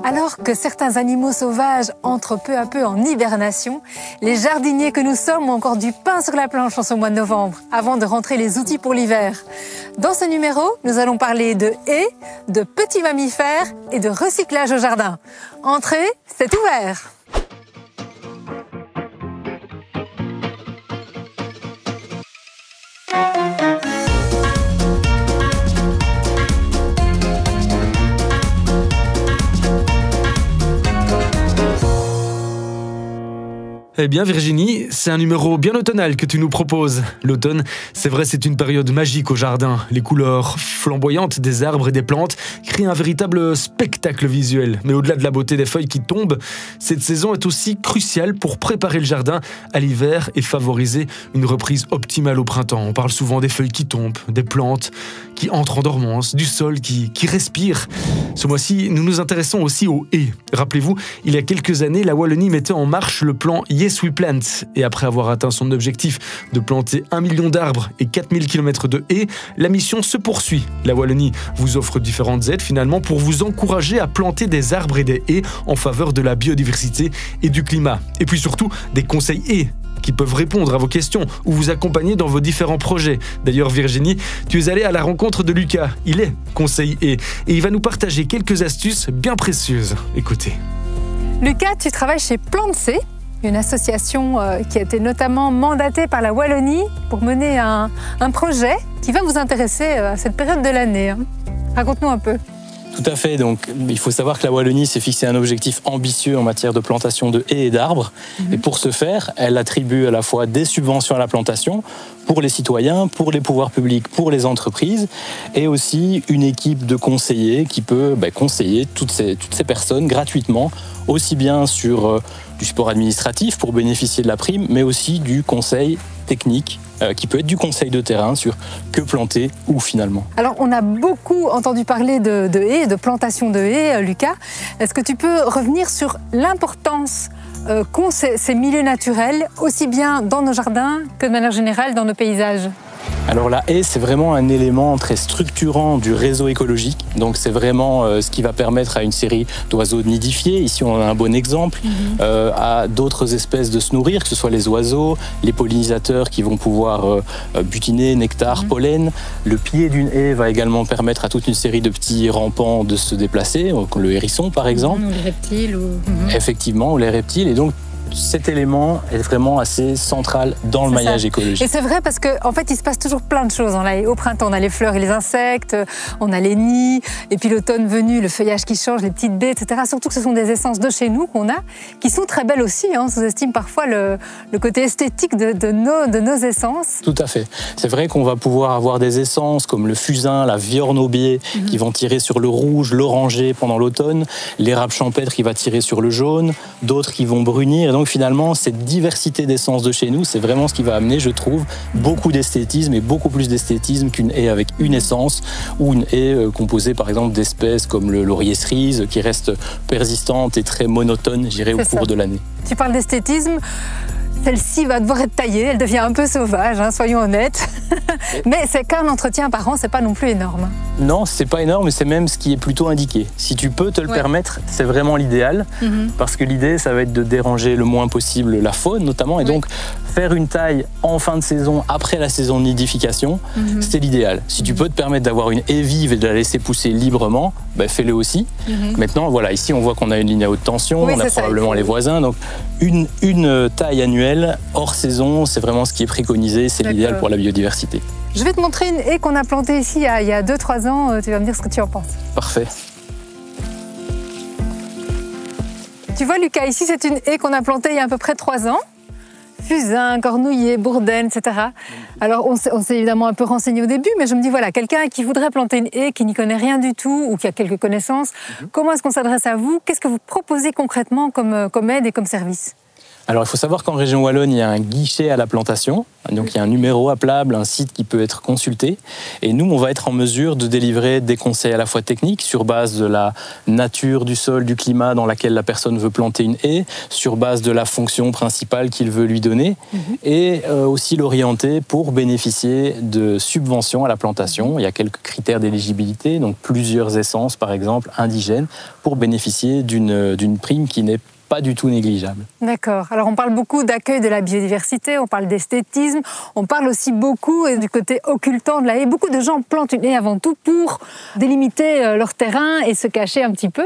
Alors que certains animaux sauvages entrent peu à peu en hibernation, les jardiniers que nous sommes ont encore du pain sur la planche en ce mois de novembre, avant de rentrer les outils pour l'hiver. Dans ce numéro, nous allons parler de haies, de petits mammifères et de recyclage au jardin. Entrez, c'est ouvert! Eh bien Virginie, c'est un numéro bien automnal que tu nous proposes. L'automne, c'est vrai, c'est une période magique au jardin. Les couleurs flamboyantes des arbres et des plantes créent un véritable spectacle visuel. Mais au-delà de la beauté des feuilles qui tombent, cette saison est aussi cruciale pour préparer le jardin à l'hiver et favoriser une reprise optimale au printemps. On parle souvent des feuilles qui tombent, des plantes qui entrent en dormance, du sol qui respire. Ce mois-ci, nous nous intéressons aussi aux haies. Rappelez-vous, il y a quelques années, la Wallonie mettait en marche le plan Yes We Plant. Et après avoir atteint son objectif de planter 1 million d'arbres et 4000 km de haies, la mission se poursuit. La Wallonie vous offre différentes aides finalement pour vous encourager à planter des arbres et des haies en faveur de la biodiversité et du climat. Et puis surtout, des conseils haies qui peuvent répondre à vos questions ou vous accompagner dans vos différents projets. D'ailleurs, Virginie, tu es allée à la rencontre de Lucas. Il est conseiller haies et il va nous partager quelques astuces bien précieuses. Écoutez. Lucas, tu travailles chez Plant'C, une association qui a été notamment mandatée par la Wallonie pour mener un projet qui va vous intéresser à cette période de l'année. Raconte-nous un peu. Tout à fait. Donc, il faut savoir que la Wallonie s'est fixé un objectif ambitieux en matière de plantation de haies et d'arbres. Et pour ce faire, elle attribue à la fois des subventions à la plantation pour les citoyens, pour les pouvoirs publics, pour les entreprises, et aussi une équipe de conseillers qui peut conseiller toutes ces personnes gratuitement, aussi bien sur du support administratif pour bénéficier de la prime, mais aussi du conseil technique qui peut être du conseil de terrain sur que planter où finalement. Alors on a beaucoup entendu parler de haies, de plantation de haies, Lucas. Est-ce que tu peux revenir sur l'importance qu'ont ces milieux naturels, aussi bien dans nos jardins que de manière générale dans nos paysages ? Alors la haie, c'est vraiment un élément très structurant du réseau écologique. Donc c'est vraiment ce qui va permettre à une série d'oiseaux de nidifier. Ici, on a un bon exemple. À d'autres espèces de se nourrir, que ce soit les oiseaux, les pollinisateurs qui vont pouvoir butiner, nectar, pollen. Le pied d'une haie va également permettre à toute une série de petits rampants de se déplacer, comme le hérisson par exemple. Ou les reptiles. Effectivement, ou les reptiles. Et donc, cet élément est vraiment assez central dans le maillage écologique. Et c'est vrai parce qu'en fait, il se passe toujours plein de choses. Au printemps, on a les fleurs et les insectes, on a les nids, et puis l'automne venu, le feuillage qui change, les petites baies, etc. Surtout que ce sont des essences de chez nous qu'on a, qui sont très belles aussi. On sous-estime parfois le côté esthétique de nos essences. Tout à fait. C'est vrai qu'on va pouvoir avoir des essences comme le fusain, la viorne-aubier, qui vont tirer sur le rouge, l'orangé pendant l'automne, l'érable champêtre qui va tirer sur le jaune, d'autres qui vont brunir. Et donc finalement, cette diversité d'essences de chez nous, c'est vraiment ce qui va amener, je trouve, beaucoup d'esthétisme et beaucoup plus d'esthétisme qu'une haie avec une essence ou une haie composée par exemple d'espèces comme le laurier cerise qui reste persistante et très monotone, je dirais, au cours de l'année. Tu parles d'esthétisme. Celle-ci va devoir être taillée, elle devient un peu sauvage, soyons honnêtes. Mais c'est qu'un entretien par an, c'est pas non plus énorme. Non, c'est pas énorme, mais c'est même ce qui est plutôt indiqué. Si tu peux te le permettre, c'est vraiment l'idéal, parce que l'idée, ça va être de déranger le moins possible la faune, notamment, et donc faire une taille en fin de saison, après la saison de nidification, c'est l'idéal. Si tu peux te permettre d'avoir une haie vive et de la laisser pousser librement, fais-le aussi. Maintenant, voilà, ici, on voit qu'on a une ligne à haute tension, on a probablement les voisins, donc une taille annuelle, hors saison, c'est vraiment ce qui est préconisé, c'est l'idéal pour la biodiversité. Je vais te montrer une haie qu'on a plantée ici il y a 2-3 ans, tu vas me dire ce que tu en penses. Parfait. Tu vois Lucas, ici c'est une haie qu'on a plantée il y a à peu près 3 ans. Fusain, cornouiller, bourdaine, etc. Alors on s'est évidemment un peu renseigné au début, mais je me dis voilà, quelqu'un qui voudrait planter une haie, qui n'y connaît rien du tout ou qui a quelques connaissances, comment est-ce qu'on s'adresse à vous? Qu'est-ce que vous proposez concrètement comme aide et comme service? Alors, il faut savoir qu'en région Wallonne, il y a un guichet à la plantation. Donc, il y a un numéro appelable, un site qui peut être consulté. Et nous, on va être en mesure de délivrer des conseils à la fois techniques sur base de la nature du sol, du climat dans laquelle la personne veut planter une haie, sur base de la fonction principale qu'il veut lui donner, et aussi l'orienter pour bénéficier de subventions à la plantation. Il y a quelques critères d'éligibilité, donc plusieurs essences, par exemple, indigènes, pour bénéficier d'une prime qui n'est pas du tout négligeable. D'accord. Alors on parle beaucoup d'accueil de la biodiversité, on parle d'esthétisme, on parle aussi beaucoup du côté occultant de la haie. Beaucoup de gens plantent une haie avant tout pour délimiter leur terrain et se cacher un petit peu.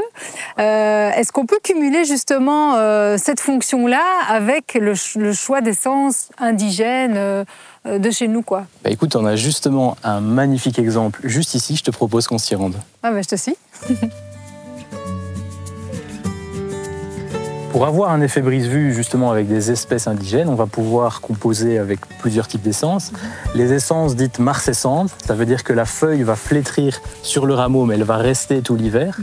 Est-ce qu'on peut cumuler justement cette fonction-là avec le choix d'essences indigènes de chez nous, quoi? Écoute, on a justement un magnifique exemple juste ici, je te propose qu'on s'y rende. Ah je te suis. Pour avoir un effet brise-vue justement avec des espèces indigènes, on va pouvoir composer avec plusieurs types d'essences. Les essences dites marcescentes, ça veut dire que la feuille va flétrir sur le rameau, mais elle va rester tout l'hiver.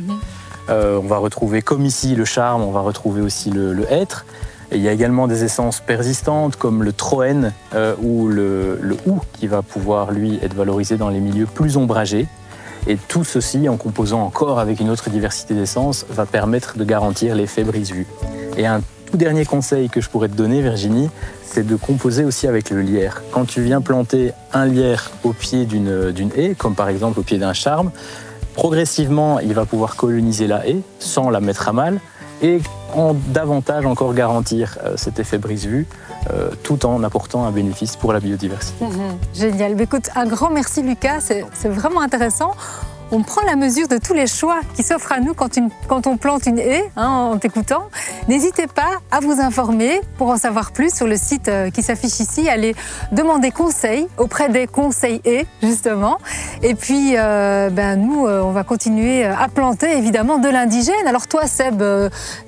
On va retrouver, comme ici, le charme, on va retrouver aussi le hêtre. Et il y a également des essences persistantes comme le troène ou le hou, qui va pouvoir, lui, être valorisé dans les milieux plus ombragés. Et tout ceci, en composant encore avec une autre diversité d'essences, va permettre de garantir l'effet brise-vue. Et un tout dernier conseil que je pourrais te donner, Virginie, c'est de composer aussi avec le lierre. Quand tu viens planter un lierre au pied d'une haie, comme par exemple au pied d'un charme, progressivement, il va pouvoir coloniser la haie sans la mettre à mal et davantage encore garantir cet effet brise-vue tout en apportant un bénéfice pour la biodiversité. Génial. Écoute, un grand merci Lucas, c'est vraiment intéressant. On prend la mesure de tous les choix qui s'offrent à nous quand on plante une haie, en t'écoutant. N'hésitez pas à vous informer pour en savoir plus sur le site qui s'affiche ici. Allez demander conseil auprès des conseils haies, justement. Et puis, nous, on va continuer à planter, évidemment, de l'indigène. Alors toi, Seb,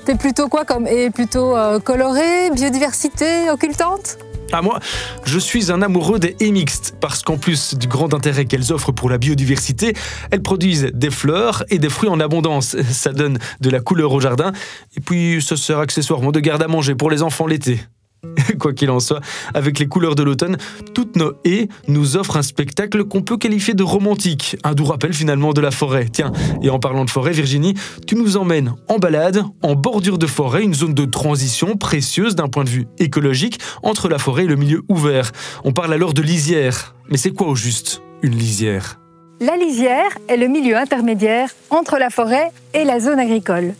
t'es plutôt quoi comme haie? Plutôt colorée, biodiversité, occultante? Ah, moi, je suis un amoureux des haies mixtes, parce qu'en plus du grand intérêt qu'elles offrent pour la biodiversité, elles produisent des fleurs et des fruits en abondance. Ça donne de la couleur au jardin, et puis ça sert accessoirement de garde à manger pour les enfants l'été. Quoi qu'il en soit, avec les couleurs de l'automne, toutes nos haies nous offrent un spectacle qu'on peut qualifier de romantique, un doux rappel finalement de la forêt. Tiens, et en parlant de forêt, Virginie, tu nous emmènes en balade, en bordure de forêt, une zone de transition précieuse d'un point de vue écologique entre la forêt et le milieu ouvert. On parle alors de lisière. Mais c'est quoi au juste une lisière? La lisière est le milieu intermédiaire entre la forêt et la zone agricole.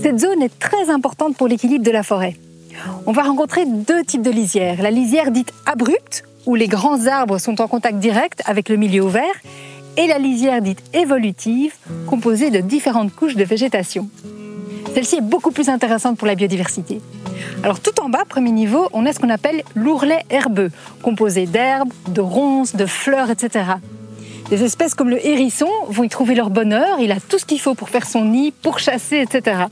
Cette zone est très importante pour l'équilibre de la forêt. On va rencontrer deux types de lisières. La lisière dite abrupte, où les grands arbres sont en contact direct avec le milieu ouvert, et la lisière dite évolutive, composée de différentes couches de végétation. Celle-ci est beaucoup plus intéressante pour la biodiversité. Alors tout en bas, premier niveau, on a ce qu'on appelle l'ourlet herbeux, composé d'herbes, de ronces, de fleurs, etc. Des espèces comme le hérisson vont y trouver leur bonheur, il a tout ce qu'il faut pour faire son nid, pour chasser, etc.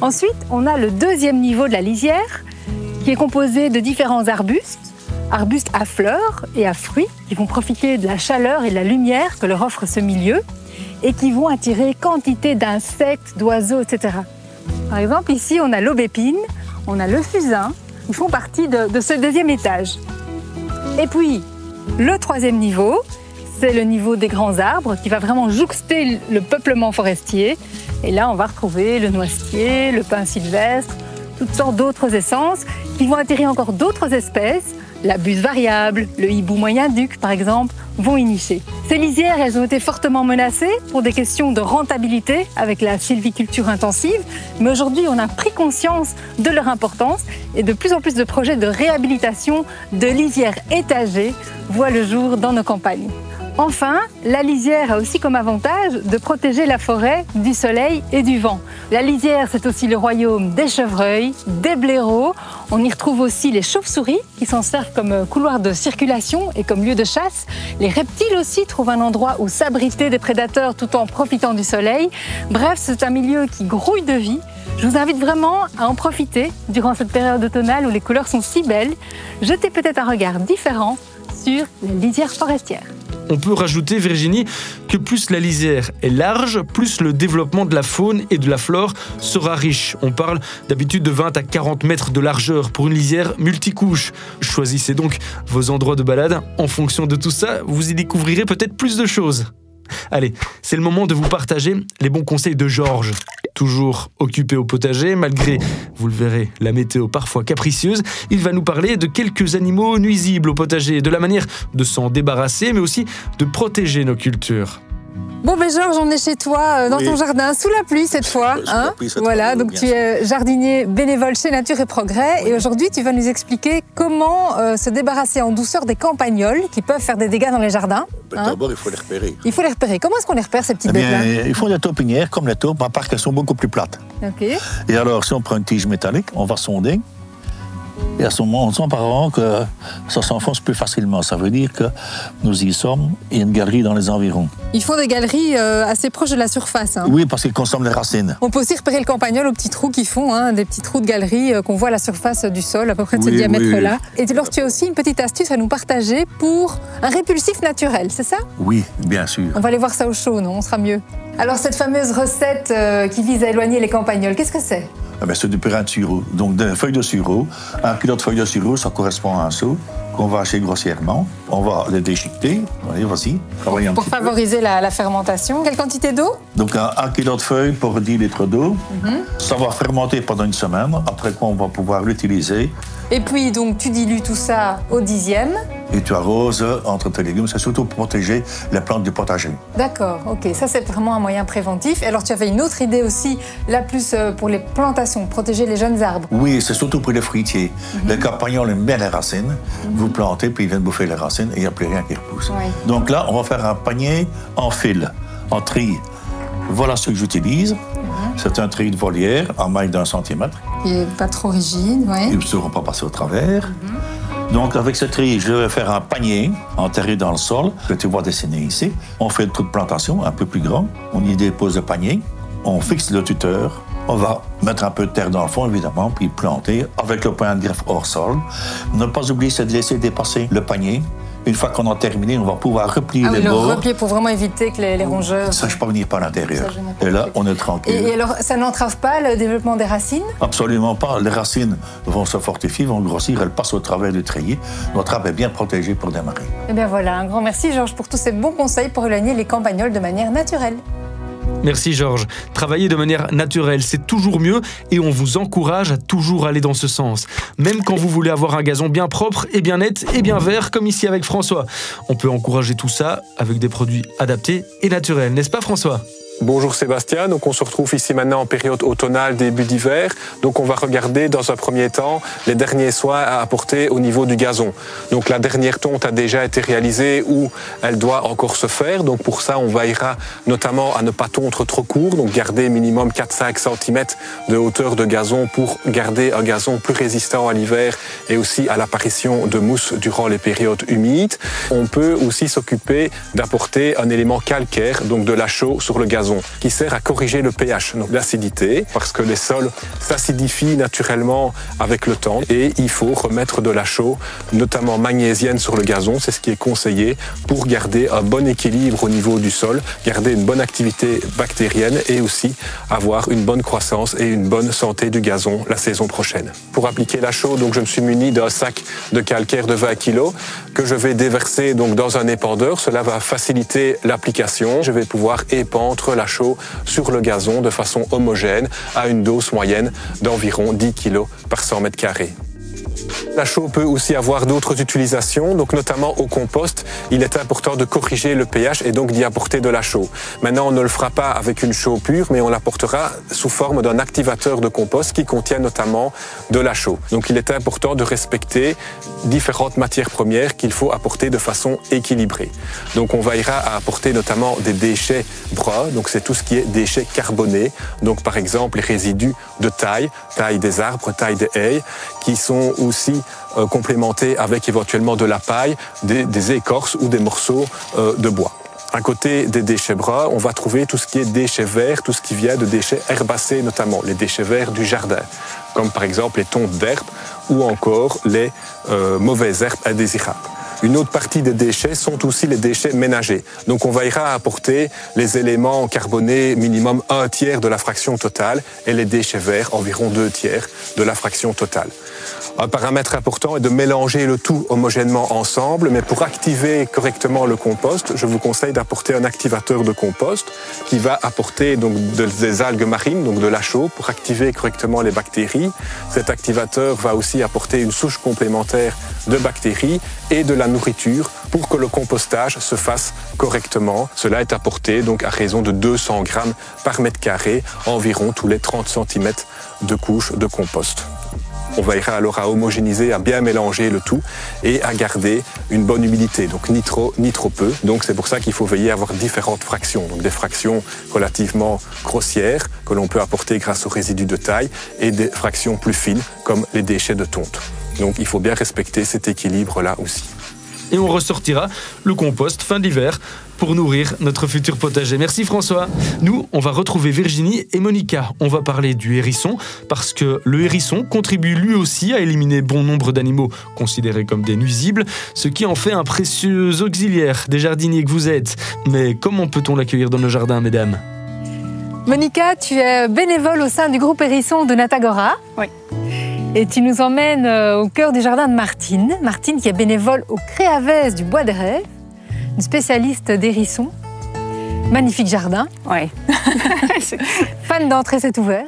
Ensuite, on a le deuxième niveau de la lisière, qui est composé de différents arbustes à fleurs et à fruits, qui vont profiter de la chaleur et de la lumière que leur offre ce milieu, et qui vont attirer quantité d'insectes, d'oiseaux, etc. Par exemple, ici, on a l'aubépine, on a le fusain, ils font partie de ce deuxième étage. Et puis, le troisième niveau, c'est le niveau des grands arbres, qui va vraiment jouxter le peuplement forestier. Et là, on va retrouver le noisetier, le pin sylvestre, toutes sortes d'autres essences qui vont attirer encore d'autres espèces. La buse variable, le hibou moyen-duc, par exemple, vont y nicher. Ces lisières, elles ont été fortement menacées pour des questions de rentabilité avec la sylviculture intensive. Mais aujourd'hui, on a pris conscience de leur importance et de plus en plus de projets de réhabilitation de lisières étagées voient le jour dans nos campagnes. Enfin, la lisière a aussi comme avantage de protéger la forêt du soleil et du vent. La lisière, c'est aussi le royaume des chevreuils, des blaireaux. On y retrouve aussi les chauves-souris qui s'en servent comme couloir de circulation et comme lieu de chasse. Les reptiles aussi trouvent un endroit où s'abriter des prédateurs tout en profitant du soleil. Bref, c'est un milieu qui grouille de vie. Je vous invite vraiment à en profiter durant cette période automnale où les couleurs sont si belles. Jetez peut-être un regard différent sur la lisière forestière. On peut rajouter, Virginie, que plus la lisière est large, plus le développement de la faune et de la flore sera riche. On parle d'habitude de 20 à 40 mètres de largeur pour une lisière multicouche. Choisissez donc vos endroits de balade. En fonction de tout ça, vous y découvrirez peut-être plus de choses. Allez, c'est le moment de vous partager les bons conseils de Georges. Toujours occupé au potager, malgré, vous le verrez, la météo parfois capricieuse, il va nous parler de quelques animaux nuisibles au potager, de la manière de s'en débarrasser, mais aussi de protéger nos cultures. Bon, ben Georges, on est chez toi, dans ton jardin, sous la pluie cette fois. Hein, voilà, donc tu es jardinier bénévole chez Nature et Progrès. Et aujourd'hui, tu vas nous expliquer comment se débarrasser en douceur des campagnols qui peuvent faire des dégâts dans les jardins. D'abord, il faut les repérer. Il faut les repérer. Comment est-ce qu'on les repère, ces petites bêtes-là? Il faut des taupinières, comme les taupes, à part qu'elles sont beaucoup plus plates. Okay. Et alors, si on prend une tige métallique, on va sonder. Et à ce moment, on sent apparemment que ça s'enfonce plus facilement. Ça veut dire que nous y sommes, il y a une galerie dans les environs. Ils font des galeries assez proches de la surface. Hein. Oui, parce qu'ils consomment les racines. On peut aussi repérer le campagnol aux petits trous qu'ils font, hein, des petits trous de galerie qu'on voit à la surface du sol, à peu près de ce diamètre-là. Et alors, tu as aussi une petite astuce à nous partager pour un répulsif naturel, c'est ça? Oui, bien sûr. On va aller voir ça au chaud, non? On sera mieux. Alors, cette fameuse recette qui vise à éloigner les campagnols, qu'est-ce que c'est? C'est du purin de sureau. Donc, des feuilles de sureau. 1 kilo de feuilles de sureau, ça correspond à un seau qu'on va hacher grossièrement. On va les déchiqueter. Allez, voici. Pour favoriser la fermentation. Quelle quantité d'eau? Donc, 1 kilo de feuilles pour 10 litres d'eau. Ça va fermenter pendant une semaine, après quoi on va pouvoir l'utiliser. Et puis, donc, tu dilues tout ça au 10e. Et tu arroses entre tes légumes. C'est surtout pour protéger les plantes du potager. D'accord, ok. Ça, c'est vraiment un moyen préventif. Et alors, tu avais une autre idée aussi, là, plus pour les plantations, protéger les jeunes arbres. Oui, c'est surtout pour les fruitiers. Les campagnols aiment bien les racines. Vous plantez, puis ils viennent bouffer les racines et il n'y a plus rien qui repousse. Donc là, on va faire un panier en fil, en tri. Voilà ce que j'utilise. C'est un tri de volière en maille d'1 centimètre. Qui n'est pas trop rigide, oui. Ils ne seront pas passés au travers. Donc, avec ce tri, je vais faire un panier enterré dans le sol, que tu vois dessiner ici. On fait le trou de plantation un peu plus grand. On y dépose le panier. On fixe le tuteur. On va mettre un peu de terre dans le fond, évidemment, puis planter avec le point de greffe hors sol. Ne pas oublier, c'est de laisser dépasser le panier. Une fois qu'on a terminé, on va pouvoir replier les bords. Le replier pour vraiment éviter que les rongeurs... Ça ne sache pas venir par l'intérieur. Et là, on est tranquille. Et alors, ça n'entrave pas le développement des racines? Absolument pas. Les racines vont se fortifier, vont grossir, elles passent au travers du treillis. Notre arbre est bien protégé pour démarrer. Eh bien voilà, un grand merci Georges pour tous ces bons conseils pour éloigner les campagnols de manière naturelle. Merci Georges. Travailler de manière naturelle, c'est toujours mieux et on vous encourage à toujours aller dans ce sens. Même quand vous voulez avoir un gazon bien propre et bien net et bien vert, comme ici avec François. On peut encourager tout ça avec des produits adaptés et naturels, n'est-ce pas François ? Bonjour Sébastien, donc on se retrouve ici maintenant en période automnale, début d'hiver. Donc on va regarder dans un premier temps les derniers soins à apporter au niveau du gazon. Donc la dernière tonte a déjà été réalisée ou elle doit encore se faire. Donc pour ça on veillera notamment à ne pas tondre trop court, donc garder minimum 4-5 cm de hauteur de gazon pour garder un gazon plus résistant à l'hiver et aussi à l'apparition de mousse durant les périodes humides. On peut aussi s'occuper d'apporter un élément calcaire, donc de la chaux sur le gazon, qui sert à corriger le pH, donc l'acidité, parce que les sols s'acidifient naturellement avec le temps et il faut remettre de la chaux, notamment magnésienne, sur le gazon. C'est ce qui est conseillé pour garder un bon équilibre au niveau du sol, garder une bonne activité bactérienne et aussi avoir une bonne croissance et une bonne santé du gazon la saison prochaine. Pour appliquer la chaux, donc je me suis muni d'un sac de calcaire de 20 kg que je vais déverser donc dans un épandeur. Cela va faciliter l'application. Je vais pouvoir épandre la chaux sur le gazon de façon homogène à une dose moyenne d'environ 10 kg par 100 mètres carrés. La chaux peut aussi avoir d'autres utilisations, donc notamment au compost. Il est important de corriger le pH et donc d'y apporter de la chaux. Maintenant, on ne le fera pas avec une chaux pure, mais on l'apportera sous forme d'un activateur de compost qui contient notamment de la chaux. Donc il est important de respecter différentes matières premières qu'il faut apporter de façon équilibrée. Donc on veillera à apporter notamment des déchets bruns, donc c'est tout ce qui est déchets carbonés, donc par exemple les résidus de taille des arbres, taille des haies, qui sont aussi complémentés avec éventuellement de la paille, des écorces ou des morceaux de bois. À côté des déchets bruns, on va trouver tout ce qui est déchets verts, tout ce qui vient de déchets herbacés, notamment les déchets verts du jardin, comme par exemple les tontes d'herbe ou encore les mauvaises herbes indésirables. Une autre partie des déchets sont aussi les déchets ménagers. Donc on veillera à apporter les éléments carbonés minimum 1/3 de la fraction totale et les déchets verts environ 2/3 de la fraction totale. Un paramètre important est de mélanger le tout homogènement ensemble, mais pour activer correctement le compost, je vous conseille d'apporter un activateur de compost qui va apporter donc des algues marines, donc de la chaux, pour activer correctement les bactéries. Cet activateur va aussi apporter une souche complémentaire de bactéries et de la nourriture pour que le compostage se fasse correctement. Cela est apporté donc à raison de 200 grammes par mètre carré, environ tous les 30 cm de couche de compost. On veillera alors à homogénéiser, à bien mélanger le tout et à garder une bonne humidité, donc ni trop ni trop peu. Donc c'est pour ça qu'il faut veiller à avoir différentes fractions, donc des fractions relativement grossières que l'on peut apporter grâce aux résidus de taille et des fractions plus fines comme les déchets de tonte. Donc il faut bien respecter cet équilibre-là aussi. Et on ressortira le compost fin d'hiver pour nourrir notre futur potager. Merci François. Nous, on va retrouver Virginie et Monica. On va parler du hérisson parce que le hérisson contribue lui aussi à éliminer bon nombre d'animaux considérés comme des nuisibles, ce qui en fait un précieux auxiliaire des jardiniers que vous êtes. Mais comment peut-on l'accueillir dans nos jardins, mesdames ? Monica, tu es bénévole au sein du groupe hérisson de Natagora. Oui. Et tu nous emmènes au cœur du jardin de Martine. Martine qui est bénévole au Créavès du Bois des Rêves, une spécialiste d'hérissons. Magnifique jardin. Oui. Fan d'entrée, c'est ouvert.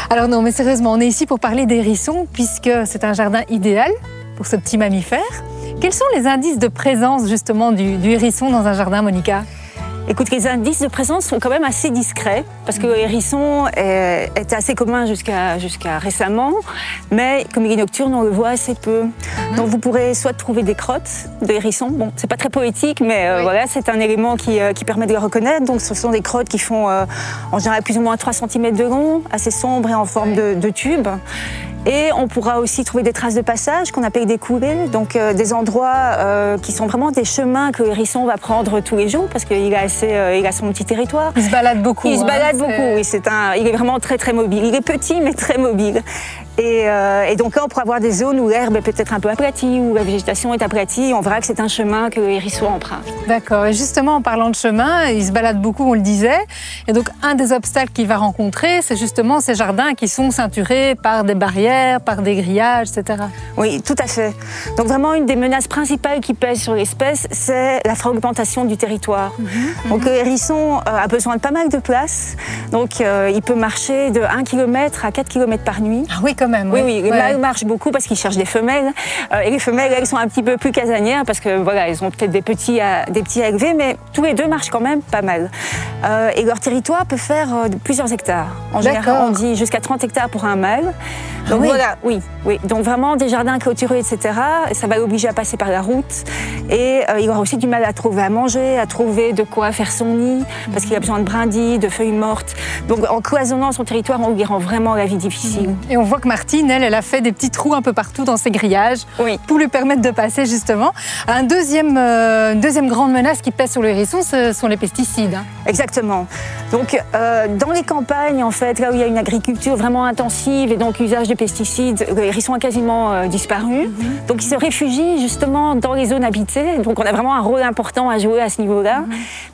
Alors non, mais sérieusement, on est ici pour parler d'hérissons puisque c'est un jardin idéal pour ce petit mammifère. Quels sont les indices de présence justement du hérisson dans un jardin, Monica ? Écoute, les indices de présence sont quand même assez discrets parce que le hérisson était assez commun jusqu'à récemment, mais comme il est nocturne, on le voit assez peu. Donc vous pourrez soit trouver des crottes de hérisson. Bon, c'est pas très poétique, mais voilà, c'est un élément qui permet de le reconnaître. Donc ce sont des crottes qui font en général plus ou moins 3 cm de long, assez sombres et en forme de tube. Et on pourra aussi trouver des traces de passage qu'on appelle des courées, donc des endroits qui sont vraiment des chemins que le hérisson va prendre tous les jours parce qu'il a son petit territoire. Il se balade beaucoup. Il se balade beaucoup, oui. Il est vraiment très très mobile. Il est petit mais très mobile. Et donc là, on pourra avoir des zones où l'herbe est peut-être un peu aplatie, où la végétation est aplatie. On verra que c'est un chemin que le hérisson emprunte. D'accord. Et justement, en parlant de chemin, il se balade beaucoup, on le disait. Et donc, un des obstacles qu'il va rencontrer, c'est justement ces jardins qui sont ceinturés par des barrières, par des grillages, etc. Oui, tout à fait. Donc vraiment, une des menaces principales qui pèsent sur l'espèce, c'est la fragmentation du territoire. Donc le hérisson a besoin de pas mal de place. Donc il peut marcher de 1 km à 4 km par nuit. Ah oui, quand même. Oui. Les mâles marchent beaucoup parce qu'ils cherchent des femelles. Et les femelles, elles sont un petit peu plus casanières parce que voilà, elles ont peut-être des petits à élever, mais tous les deux marchent quand même pas mal. Et leur territoire peut faire plusieurs hectares. En général, on dit jusqu'à 30 hectares pour un mâle. Donc voilà, oui. Donc vraiment des jardins clôturés, etc. Ça va l'obliger à passer par la route. Et il aura aussi du mal à trouver à manger, à trouver de quoi faire son nid, parce qu'il a besoin de brindilles, de feuilles mortes. Donc en cloisonnant son territoire, on lui rend vraiment la vie difficile. Et on voit que Martine, elle a fait des petits trous un peu partout dans ses grillages pour lui permettre de passer justement. Une deuxième grande menace qui pèse sur le hérisson, ce sont les pesticides. Exactement. Donc dans les campagnes, en fait, là où il y a une agriculture vraiment intensive et donc usage de pesticides, le hérisson a quasiment disparu. Donc il se réfugie justement dans les zones habitées. Donc on a vraiment un rôle important à jouer à ce niveau-là.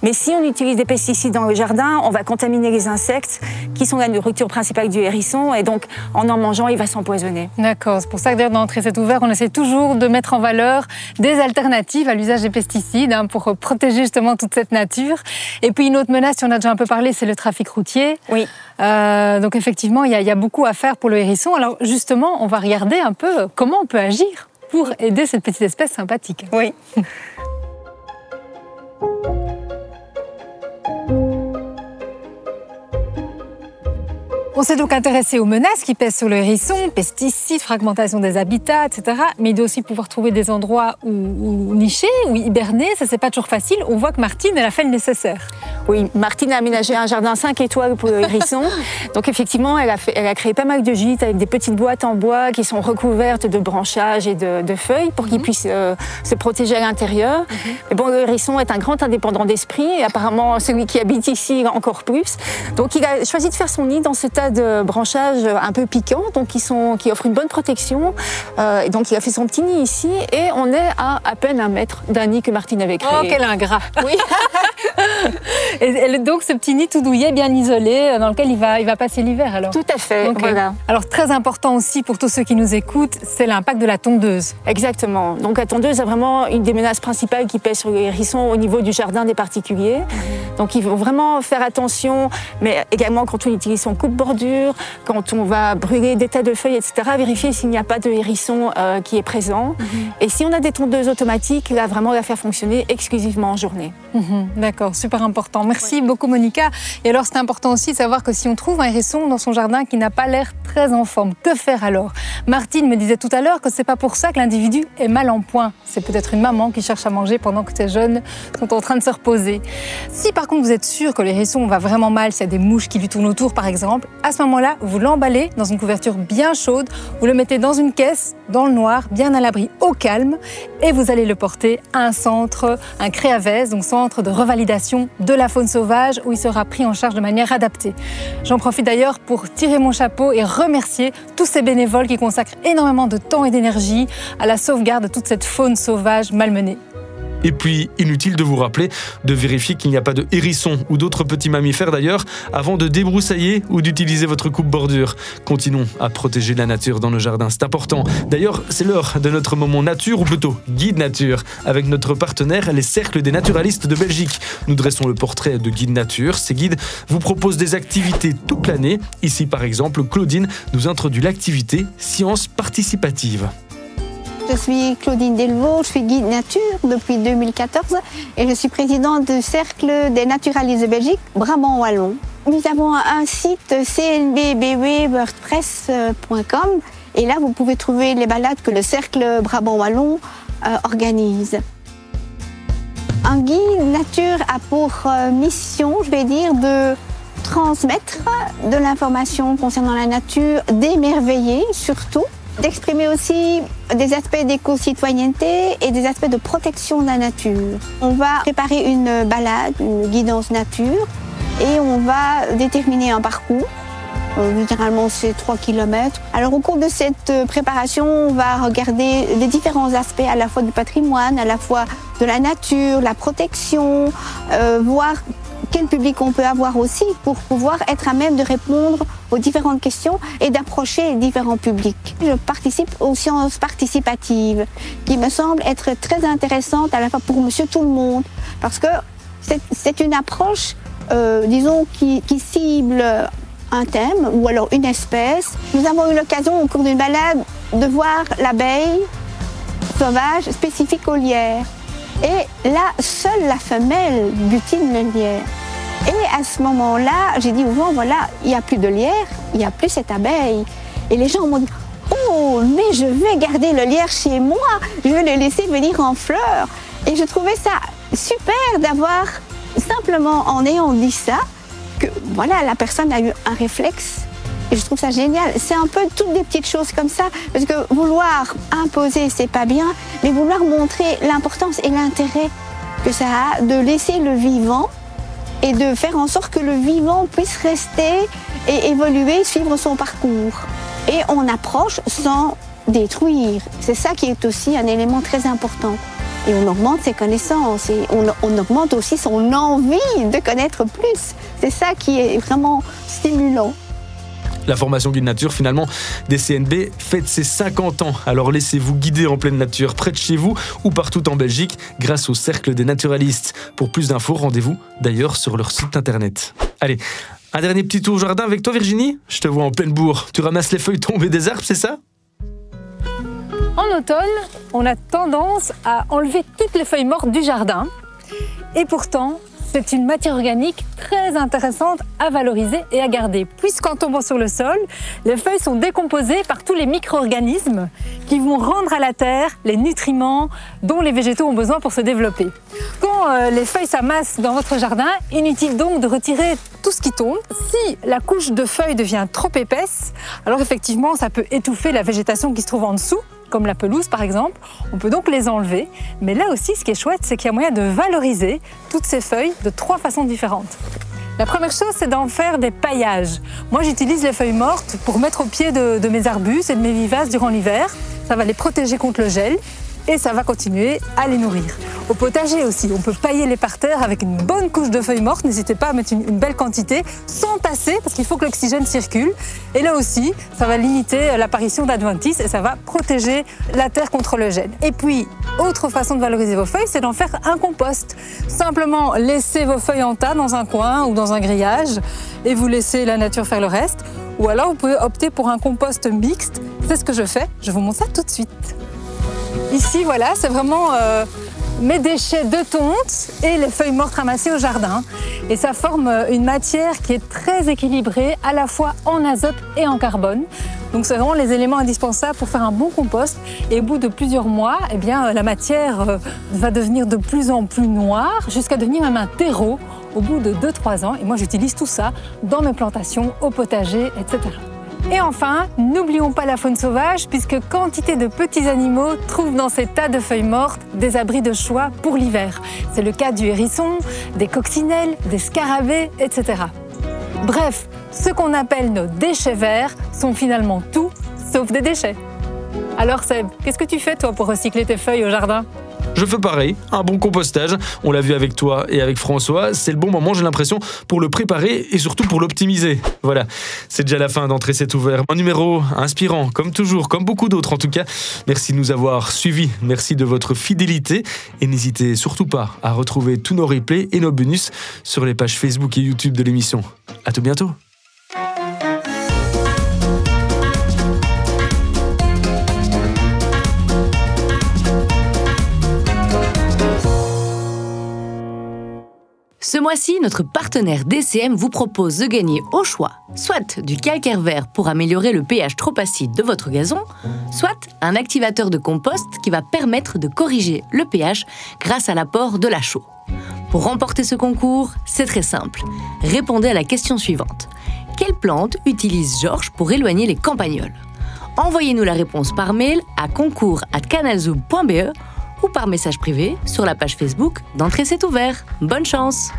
Mais si on utilise des pesticides dans le jardin, on va contaminer les insectes qui sont la nourriture principale du hérisson et donc en mangeant, il va s'empoisonner. D'accord, c'est pour ça que d'ailleurs dans Entrée c'est ouvert, on essaie toujours de mettre en valeur des alternatives à l'usage des pesticides pour protéger justement toute cette nature. Et puis une autre menace, on a déjà un peu parlé, c'est le trafic routier. Oui. Donc effectivement, il y a beaucoup à faire pour le hérisson. Alors justement, on va regarder un peu comment on peut agir pour aider cette petite espèce sympathique. Oui. On s'est donc intéressé aux menaces qui pèsent sur le hérisson, pesticides, fragmentation des habitats, etc. Mais il doit aussi pouvoir trouver des endroits où nicher, où hiberner. Ça, c'est pas toujours facile. On voit que Martine, elle a fait le nécessaire. Oui, Martine a aménagé un jardin 5 étoiles pour le hérisson. Donc effectivement, elle a créé pas mal de gîtes avec des petites boîtes en bois qui sont recouvertes de branchages et de feuilles pour qu'il puisse se protéger à l'intérieur. Mais bon, le hérisson est un grand indépendant d'esprit et apparemment celui qui habite ici encore plus. Donc il a choisi de faire son nid dans ce tas de branchages un peu piquants, donc qui offrent une bonne protection. Et donc il a fait son petit nid ici et on est à peine 1 mètre d'un nid que Martine avait créé. Oh, quel ingrat! Oui. Et donc ce petit nid tout douillet, bien isolé, dans lequel il va passer l'hiver alors. Tout à fait, Okay. voilà. Alors très important aussi pour tous ceux qui nous écoutent, c'est l'impact de la tondeuse. Exactement. Donc la tondeuse est vraiment une des menaces principales qui pèsent sur les hérissons au niveau du jardin des particuliers. Donc il faut vraiment faire attention, mais également quand on utilise son coupe-bordure, quand on va brûler des tas de feuilles, etc., vérifier s'il n'y a pas de hérisson qui est présent. Et si on a des tondeuses automatiques, là vraiment la faire fonctionner exclusivement en journée. D'accord, super important. Merci beaucoup Monica. Et alors c'est important aussi de savoir que si on trouve un hérisson dans son jardin qui n'a pas l'air très en forme, que faire alors? Martine me disait tout à l'heure que c'est pas pour ça que l'individu est mal en point. C'est peut-être une maman qui cherche à manger pendant que ses jeunes sont en train de se reposer. Si par contre vous êtes sûr que l'hérisson va vraiment mal, s'il y a des mouches qui lui tournent autour par exemple, à ce moment-là, vous l'emballez dans une couverture bien chaude, vous le mettez dans une caisse, dans le noir, bien à l'abri, au calme, et vous allez le porter à un centre, un CREAVES, donc centre de revalidation de la faune sauvage, où il sera pris en charge de manière adaptée. J'en profite d'ailleurs pour tirer mon chapeau et remercier tous ces bénévoles qui consacrent énormément de temps et d'énergie à la sauvegarde de toute cette faune sauvage malmenée. Et puis, inutile de vous rappeler de vérifier qu'il n'y a pas de hérissons ou d'autres petits mammifères d'ailleurs avant de débroussailler ou d'utiliser votre coupe-bordure. Continuons à protéger la nature dans nos jardins, c'est important. D'ailleurs, c'est l'heure de notre moment nature, ou plutôt guide nature, avec notre partenaire, les Cercles des naturalistes de Belgique. Nous dressons le portrait de guide nature. Ces guides vous proposent des activités toute l'année. Ici, par exemple, Claudine nous introduit l'activité Sciences participatives. Je suis Claudine Delvaux, je suis guide nature depuis 2014 et je suis présidente du Cercle des naturalistes de Belgique, Brabant Wallon. Nous avons un site cnbbwordpress.com et là vous pouvez trouver les balades que le Cercle Brabant Wallon organise. Un guide nature a pour mission, je vais dire, de transmettre de l'information concernant la nature, d'émerveiller surtout, d'exprimer aussi des aspects d'éco-citoyenneté et des aspects de protection de la nature. On va préparer une balade, une guidance nature, et on va déterminer un parcours. Généralement, c'est 3 km. Alors, au cours de cette préparation, on va regarder les différents aspects à la fois du patrimoine, à la fois de la nature, la protection, voir quel public on peut avoir aussi pour pouvoir être à même de répondre aux différentes questions et d'approcher les différents publics. Je participe aux sciences participatives qui me semblent être très intéressantes à la fois pour monsieur tout le monde parce que c'est une approche, disons, qui cible un thème ou alors une espèce. Nous avons eu l'occasion au cours d'une balade de voir l'abeille sauvage spécifique au lierre. Et là, seule la femelle butine le lierre. Et à ce moment-là, j'ai dit au vent, voilà, il n'y a plus de lierre, il n'y a plus cette abeille. Et les gens m'ont dit, oh, mais je vais garder le lierre chez moi, je vais le laisser venir en fleurs. Et je trouvais ça super d'avoir, simplement en ayant dit ça, que voilà, la personne a eu un réflexe. Et je trouve ça génial. C'est un peu toutes des petites choses comme ça. Parce que vouloir imposer, c'est pas bien. Mais vouloir montrer l'importance et l'intérêt que ça a de laisser le vivant et de faire en sorte que le vivant puisse rester et évoluer, suivre son parcours. Et on approche sans détruire. C'est ça qui est aussi un élément très important. Et on augmente ses connaissances et on augmente aussi son envie de connaître plus. C'est ça qui est vraiment stimulant. La formation Guide Nature, finalement, des CNB fête ses 50 ans. Alors laissez-vous guider en pleine nature, près de chez vous ou partout en Belgique, grâce au Cercle des naturalistes. Pour plus d'infos, rendez-vous d'ailleurs sur leur site internet. Allez, un dernier petit tour au jardin avec toi, Virginie. Je te vois en pleine bourre. Tu ramasses les feuilles tombées des arbres, c'est ça ? En automne, on a tendance à enlever toutes les feuilles mortes du jardin. Et pourtant, c'est une matière organique très intéressante à valoriser et à garder. Puisqu'en tombant sur le sol, les feuilles sont décomposées par tous les micro-organismes qui vont rendre à la terre les nutriments dont les végétaux ont besoin pour se développer. Quand les feuilles s'amassent dans votre jardin, inutile donc de retirer tout ce qui tombe. Si la couche de feuilles devient trop épaisse, alors effectivement ça peut étouffer la végétation qui se trouve en dessous, comme la pelouse par exemple. On peut donc les enlever. Mais là aussi, ce qui est chouette, c'est qu'il y a moyen de valoriser toutes ces feuilles de 3 façons différentes. La première chose, c'est d'en faire des paillages. Moi, j'utilise les feuilles mortes pour mettre au pied de mes arbustes et de mes vivaces durant l'hiver. Ça va les protéger contre le gel et ça va continuer à les nourrir. Au potager aussi, on peut pailler les parterres avec une bonne couche de feuilles mortes. N'hésitez pas à mettre une belle quantité, sans tasser, parce qu'il faut que l'oxygène circule. Et là aussi, ça va limiter l'apparition d'adventices et ça va protéger la terre contre le gel. Et puis, autre façon de valoriser vos feuilles, c'est d'en faire un compost. Simplement, laissez vos feuilles en tas dans un coin ou dans un grillage et vous laissez la nature faire le reste. Ou alors, vous pouvez opter pour un compost mixte. C'est ce que je fais. Je vous montre ça tout de suite. Ici, voilà, c'est vraiment mes déchets de tonte et les feuilles mortes ramassées au jardin. Et ça forme une matière qui est très équilibrée, à la fois en azote et en carbone. Donc c'est vraiment les éléments indispensables pour faire un bon compost. Et au bout de plusieurs mois, eh bien, la matière va devenir de plus en plus noire, jusqu'à devenir même un terreau au bout de 2-3 ans. Et moi, j'utilise tout ça dans mes plantations, au potager, etc. Et enfin, n'oublions pas la faune sauvage, puisque quantité de petits animaux trouvent dans ces tas de feuilles mortes des abris de choix pour l'hiver. C'est le cas du hérisson, des coccinelles, des scarabées, etc. Bref, ce qu'on appelle nos déchets verts sont finalement tout sauf des déchets. Alors Seb, qu'est-ce que tu fais toi pour recycler tes feuilles au jardin ? Je fais pareil, un bon compostage, on l'a vu avec toi et avec François, c'est le bon moment j'ai l'impression pour le préparer et surtout pour l'optimiser. Voilà, c'est déjà la fin d'Entrée c'est ouvert. Un numéro inspirant, comme toujours, comme beaucoup d'autres en tout cas. Merci de nous avoir suivis, merci de votre fidélité et n'hésitez surtout pas à retrouver tous nos replays et nos bonus sur les pages Facebook et YouTube de l'émission. À tout bientôt. Ce mois-ci, notre partenaire DCM vous propose de gagner au choix soit du calcaire vert pour améliorer le pH trop acide de votre gazon, soit un activateur de compost qui va permettre de corriger le pH grâce à l'apport de la chaux. Pour remporter ce concours, c'est très simple. Répondez à la question suivante. Quelle plante utilise Georges pour éloigner les campagnols ? Envoyez-nous la réponse par mail à concours@canalzoom.be ou par message privé sur la page Facebook d'Entrée c'est ouvert. Bonne chance!